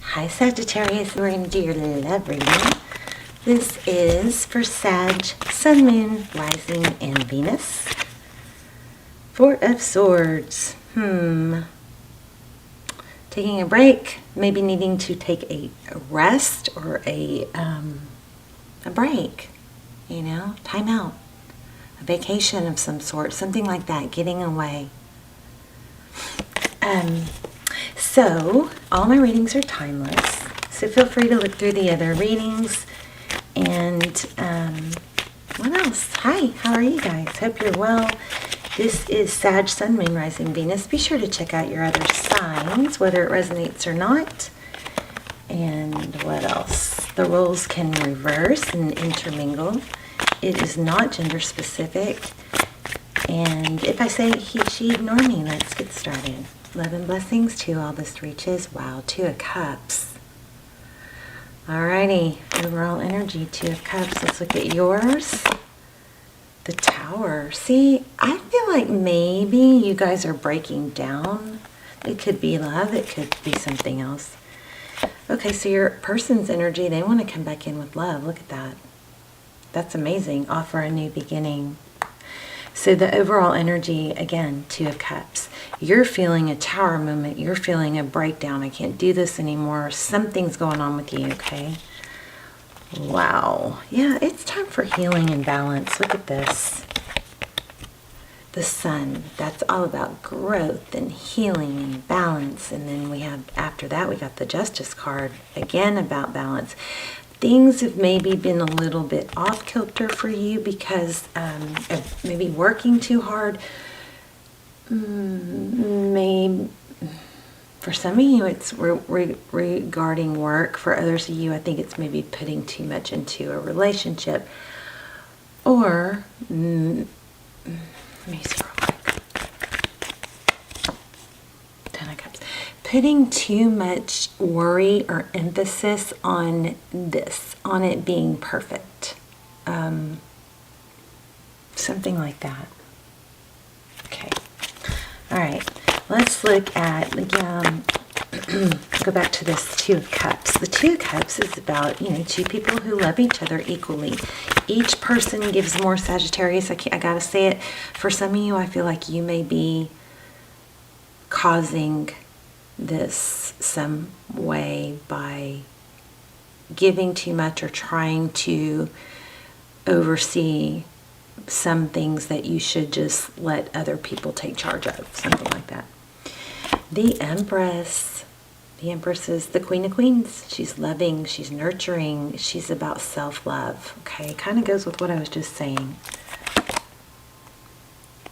Hi Sagittarius, we're going to do your love reading. This is for Sag, Sun, Moon, Rising, and Venus. Four of Swords. Taking a break, maybe needing to take a rest or a break, time out, a vacation of some sort, something like that, getting away. So all my readings are timeless, so feel free to look through the other readings. And what else? Hi, how are you guys? Hope you're well. This is Sag, Sun, Moon, Rising, Venus. Be sure to check out your other signs, whether it resonates or not. And what else? The roles can reverse and intermingle. It is not gender specific. And if I say he, she, ignore me. Let's get started. Love and blessings to all this reaches. Wow, Two of Cups. Alrighty, overall energy, Two of Cups. Let's look at yours. The Tower. See, I feel like maybe you guys are breaking down. It could be love. It could be something else. Okay, so your person's energy, they want to come back in with love. Look at that. That's amazing. Offer a new beginning. So the overall energy, again, Two of Cups. You're feeling a Tower moment. You're feeling a breakdown. I can't do this anymore. Something's going on with you, okay? Wow. Yeah, it's time for healing and balance. Look at this. The Sun. That's all about growth and healing and balance. And then we have, after that, we got the Justice card. Again, about balance. Things have maybe been a little bit off kilter for you because of maybe working too hard. Maybe for some of you it's regarding work. For others of you, I think it's maybe putting too much into a relationship. Or, let me see real quick. Ten of Cups. Putting too much worry or emphasis on this, on it being perfect. Something like that. Okay. All right. Let's look at, go back to this Two of Cups. The Two of Cups is about, two people who love each other equally. Each person gives more. Sagittarius, I gotta say it. For some of you, I feel like you may be causing this some way by giving too much or trying to oversee some things that you should just let other people take charge of, something like that. The Empress. The Empress is the Queen of Queens. She's loving, she's nurturing, she's about self-love. Okay, kind of goes with what I was just saying.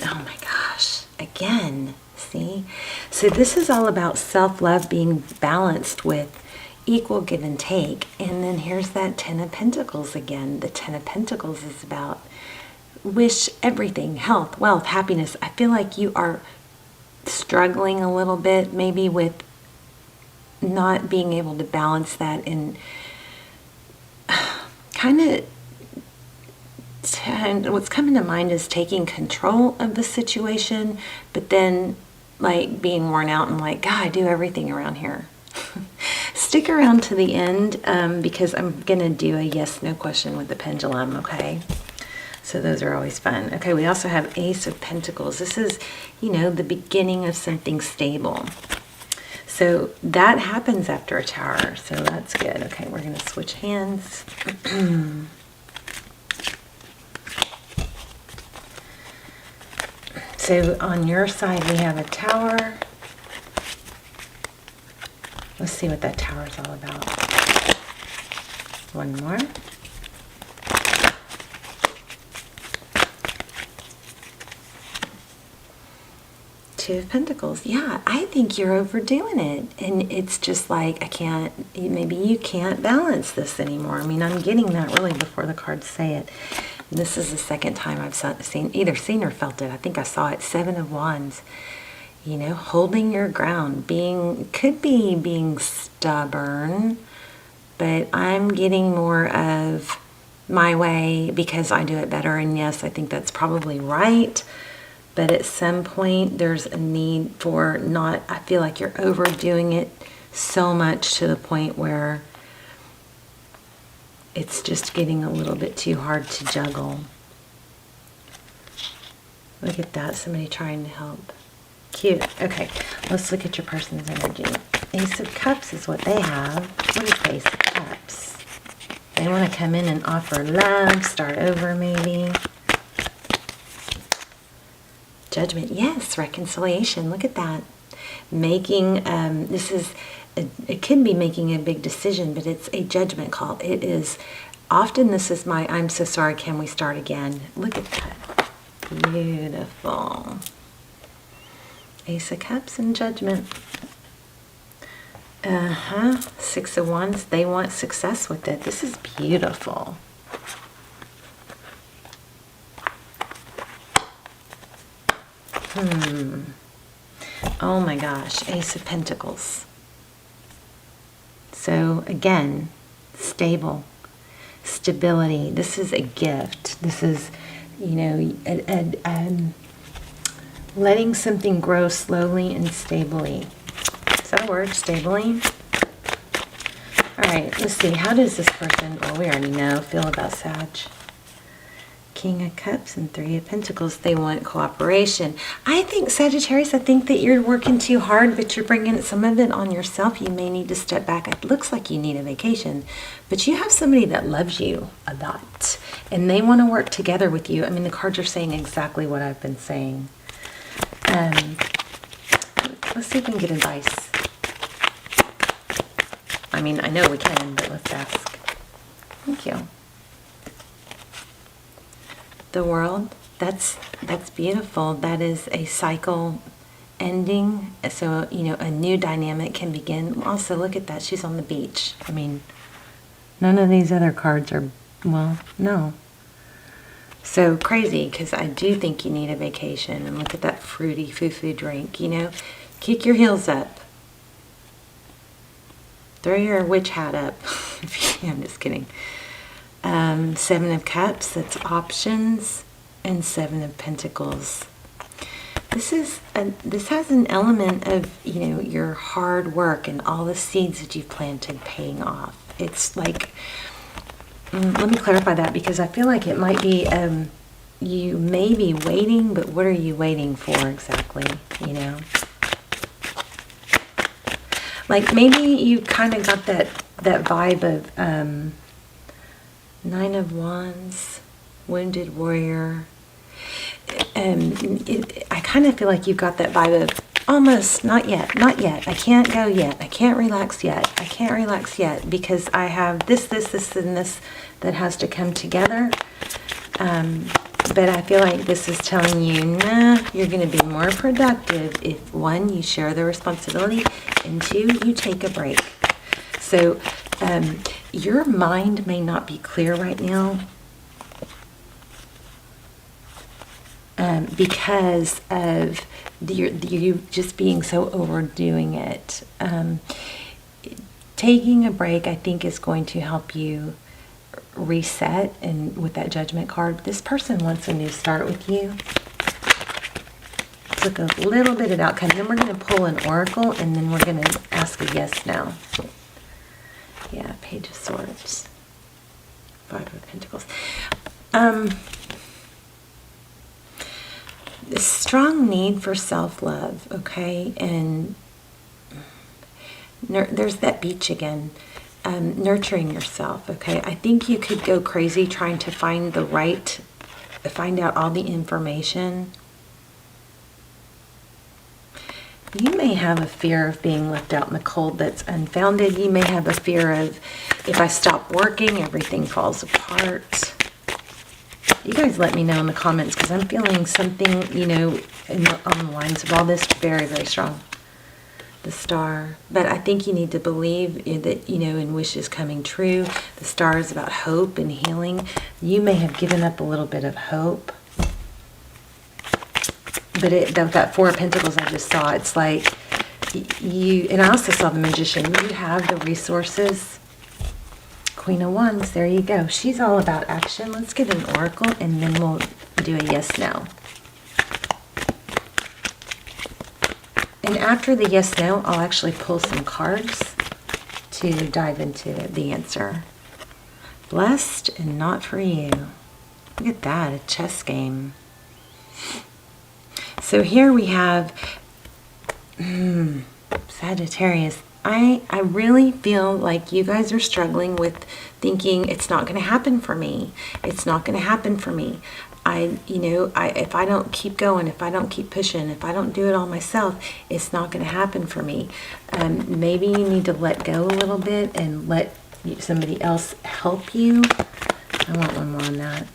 Oh my gosh, again, see? So this is all about self-love being balanced with equal give and take. And then here's that Ten of Pentacles again. The Ten of Pentacles is about wish everything, health, wealth, happiness. I feel like you are struggling a little bit maybe with not being able to balance that, and kind of what's coming to mind is taking control of the situation, but then like being worn out and like, God, I do everything around here. Stick around to the end because I'm gonna do a yes no question with the pendulum. Okay, so those are always fun. Okay, we also have Ace of Pentacles. This is, the beginning of something stable. So that happens after a Tower, so that's good. Okay, we're gonna switch hands. So on your side, we have a Tower. Let's see what that Tower is all about. One more. Two of Pentacles. Yeah, I think you're overdoing it. And it's just like, maybe you can't balance this anymore. I mean, I'm getting that really before the cards say it. And this is the second time I've either seen or felt it. I think I saw it. Seven of Wands. Holding your ground. Could be being stubborn. But I'm getting more of my way because I do it better. And yes, I think that's probably right. But at some point, there's a need for I feel like you're overdoing it so much to the point where it's just getting a little bit too hard to juggle. Look at that, somebody trying to help. Cute. Okay, let's look at your person's energy. Ace of Cups is what they have. What is the Ace of Cups? They want to come in and offer love, start over maybe. Judgment, yes, reconciliation. Look at that. Making, it could be making a big decision, but it's a judgment call. It is, often this is my, I'm so sorry, can we start again? Look at that. Beautiful. Ace of Cups and Judgment. Six of Wands, they want success with it. This is beautiful. Oh my gosh, Ace of Pentacles. So again, stable, stability. This is a gift. This is, you know, letting something grow slowly and stably. Is that a word, stably? All right, let's see. How does this person, well, we already know, feel about Sag? King of Cups and Three of Pentacles. They want cooperation. I think, Sagittarius, I think that you're working too hard, but you're bringing some of it on yourself. You may need to step back. It looks like you need a vacation, but you have somebody that loves you a lot, and they want to work together with you. I mean, the cards are saying exactly what I've been saying. Let's see if we can get advice. I mean, I know we can, but let's ask. Thank you. The World, that's beautiful. That is a cycle ending. So, you know, a new dynamic can begin. Also, look at that. She's on the beach. I mean, none of these other cards are, well, no. So crazy, because I do think you need a vacation. And look at that fruity foo-foo drink, you know. Kick your heels up. Throw your witch hat up. I'm just kidding. Seven of Cups, that's options, and Seven of Pentacles. This has an element of, you know, your hard work and all the seeds that you've planted paying off. It's like, let me clarify that, because I feel like it might be, you may be waiting, but what are you waiting for exactly, you know? Like maybe you kind of got that vibe of, Nine of Wands, Wounded Warrior. I kind of feel like you've got that vibe of almost, not yet. I can't go yet. I can't relax yet. I can't relax yet because I have this, and this that has to come together. But I feel like this is telling you, nah, you're going to be more productive if, one, you share the responsibility, and two, you take a break. So, your mind may not be clear right now because of you just being so overdoing it. Taking a break, I think, is going to help you reset. And with that Judgment card, this person wants a new start with you. Let's look a little bit at outcome. Then we're going to pull an oracle, and then we're going to ask a yes now. Yeah, Page of Swords. Five of Pentacles. A strong need for self-love, okay? And there's that beach again. Nurturing yourself, okay? I think you could go crazy trying to find out all the information. You may have a fear of being left out in the cold that's unfounded. You may have a fear of, if I stop working, everything falls apart. You guys let me know in the comments, because I'm feeling something, you know, on the lines of all this very, very strong. The Star. But I think you need to believe that, you know, in wishes coming true. The Star is about hope and healing. You may have given up a little bit of hope. But that Four of Pentacles I just saw, it's like you, and I also saw the Magician. You have the resources. Queen of Wands, there you go. She's all about action. Let's get an oracle, and then we'll do a yes now. And after the yes, no, I'll actually pull some cards to dive into the answer. Blessed and not for you. Look at that, a chess game. So here we have Sagittarius. I really feel like you guys are struggling with thinking it's not going to happen for me. It's not going to happen for me. If I don't keep going, if I don't keep pushing, if I don't do it all myself, it's not going to happen for me. Maybe you need to let go a little bit and let somebody else help you. I want one more on that.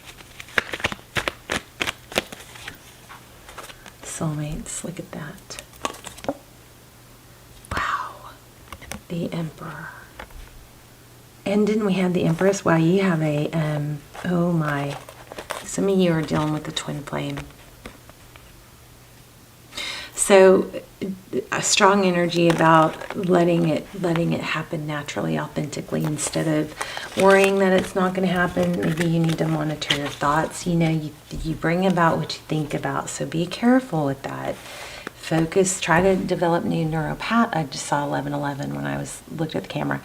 Soulmates, look at that. Wow. The Emperor. And didn't we have the Empress? Wow, you have a, oh my. Some of you are dealing with the twin flame. So a strong energy about letting it happen naturally, authentically, instead of worrying that it's not going to happen. Maybe you need to monitor your thoughts. You bring about what you think about. So be careful with that. Focus. Try to develop new neuropath. I just saw 1111 when I looked at the camera,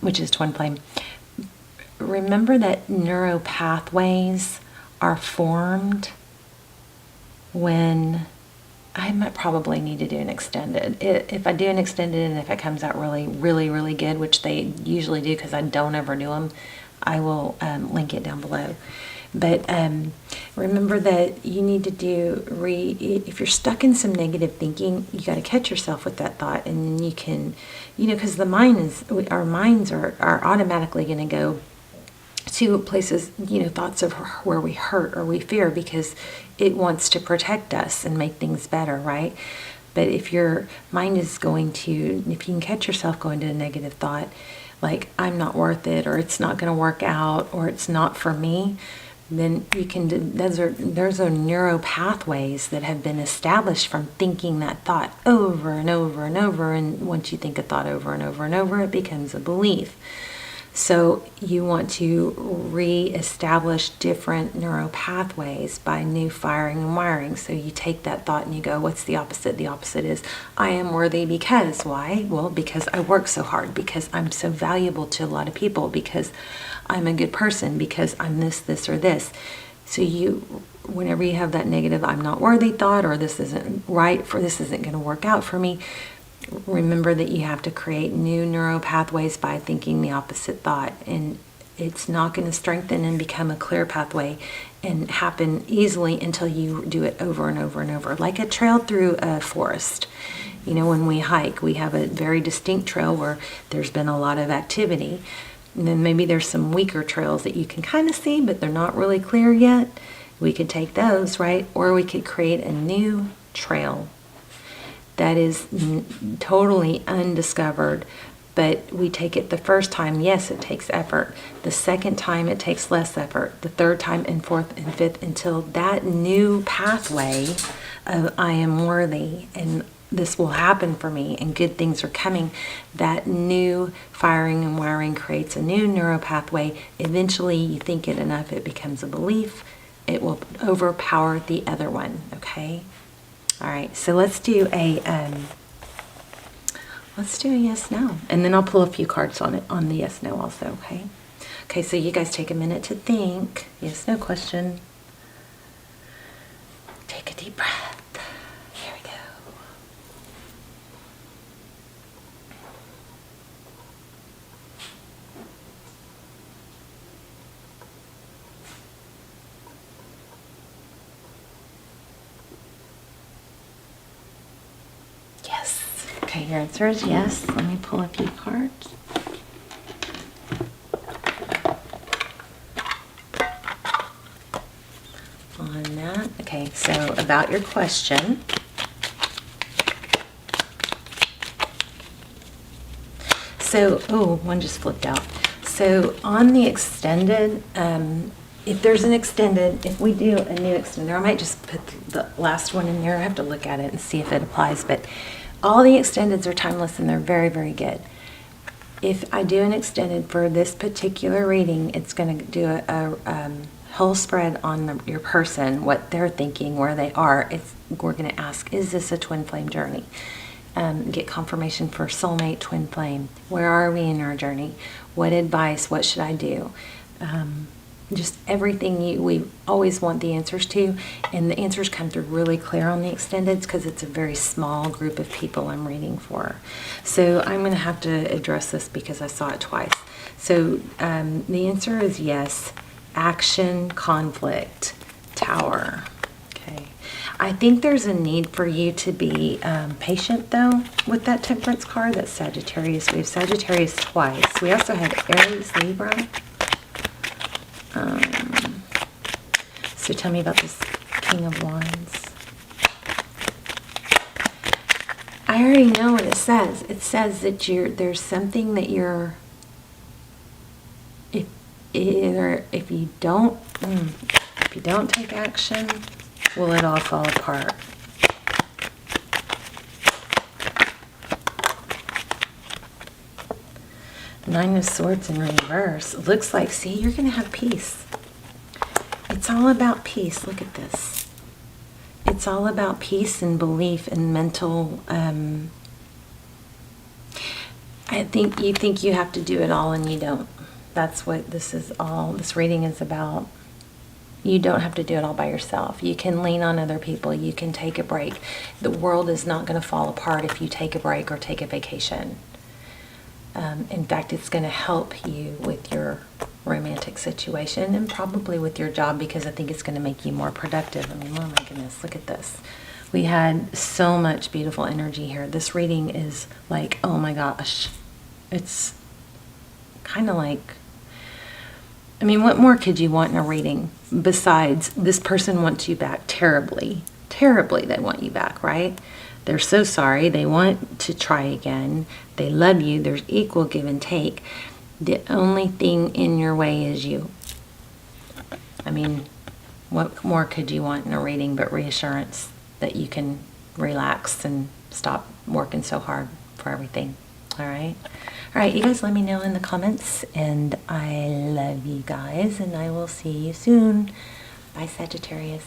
which is twin flame. Remember that neuropathways are formed when I might probably need to do an extended. If I do an extended and if it comes out really, really, really good, which they usually do because I don't ever do them, I will link it down below. But remember that you need to if you're stuck in some negative thinking, you got to catch yourself with that thought, and then you can, because our minds are automatically going to go to places, thoughts of where we hurt or we fear because it wants to protect us and make things better, right? But if your mind is if you can catch yourself going to a negative thought, like I'm not worth it, or it's not going to work out, or it's not for me, then you can, those are neural pathways that have been established from thinking that thought over and over and over. And once you think a thought over and over and over, it becomes a belief. So you want to re-establish different neural pathways by new firing and wiring. So you take that thought and you go, what's the opposite? The opposite is, I am worthy because, why? Well, because I work so hard, because I'm so valuable to a lot of people, because I'm a good person, because I'm this, or this. So whenever you have that negative, I'm not worthy thought, or this isn't right, this isn't going to work out for me, remember that you have to create new neural pathways by thinking the opposite thought, and it's not going to strengthen and become a clear pathway and happen easily until you do it over and over and over, like a trail through a forest. When we hike, we have a very distinct trail where there's been a lot of activity, and then maybe there's some weaker trails that you can kind of see, but they're not really clear yet. We could take those, right? Or we could create a new trail that is totally undiscovered, but we take it the first time. Yes, it takes effort. The second time, it takes less effort. The third time, and fourth and fifth, until that new pathway of I am worthy and this will happen for me and good things are coming. That new firing and wiring creates a new neural pathway. Eventually, you think it enough, it becomes a belief. It will overpower the other one, okay? All right, so let's do a yes, no. And then I'll pull a few cards on the yes, no also, okay? Okay, so you guys take a minute to think. Yes, no question. Take a deep breath. Here we go. Yes. Okay, your answer is yes. Let me pull a few cards. On that. Okay, so about your question. So, one just flipped out. So on the extended, if there's an extended, if we do a new extender, I might just put the last one in there. I have to look at it and see if it applies, but all the extendeds are timeless and they're very, very good. If I do an extended for this particular reading, it's going to do a whole spread on your person, what they're thinking, where they are. we're going to ask, is this a twin flame journey? Get confirmation for soulmate, twin flame. Where are we in our journey? What advice? What should I do? Just everything we always want the answers to, and the answers come through really clear on the extendeds because it's a very small group of people I'm reading for. So I'm going to have to address this because I saw it twice. So the answer is yes. Action, conflict, Tower. Okay. I think there's a need for you to be patient, though, with that Temperance card. That's Sagittarius. We have Sagittarius twice. We also have Aries, Libra. So tell me about this King of Wands. I already know what it says. It says that there's something that you're, if you don't take action, will it all fall apart? Nine of Swords in reverse. It looks like, see, you're going to have peace. It's all about peace. Look at this. It's all about peace and belief and mental. I think you have to do it all and you don't. That's what this reading is about. You don't have to do it all by yourself. You can lean on other people. You can take a break. The world is not going to fall apart if you take a break or take a vacation. In fact, it's going to help you with your romantic situation and probably with your job because I think it's going to make you more productive. I mean, oh my goodness, look at this. We had so much beautiful energy here. This reading is like, oh my gosh. It's kind of like, I mean, what more could you want in a reading besides this person wants you back terribly? Terribly, they want you back, right? They're so sorry. They want to try again. They love you. There's equal give and take. The only thing in your way is you. I mean, what more could you want in a reading but reassurance that you can relax and stop working so hard for everything? All right. All right, you guys let me know in the comments, and I love you guys, and I will see you soon. Bye, Sagittarius.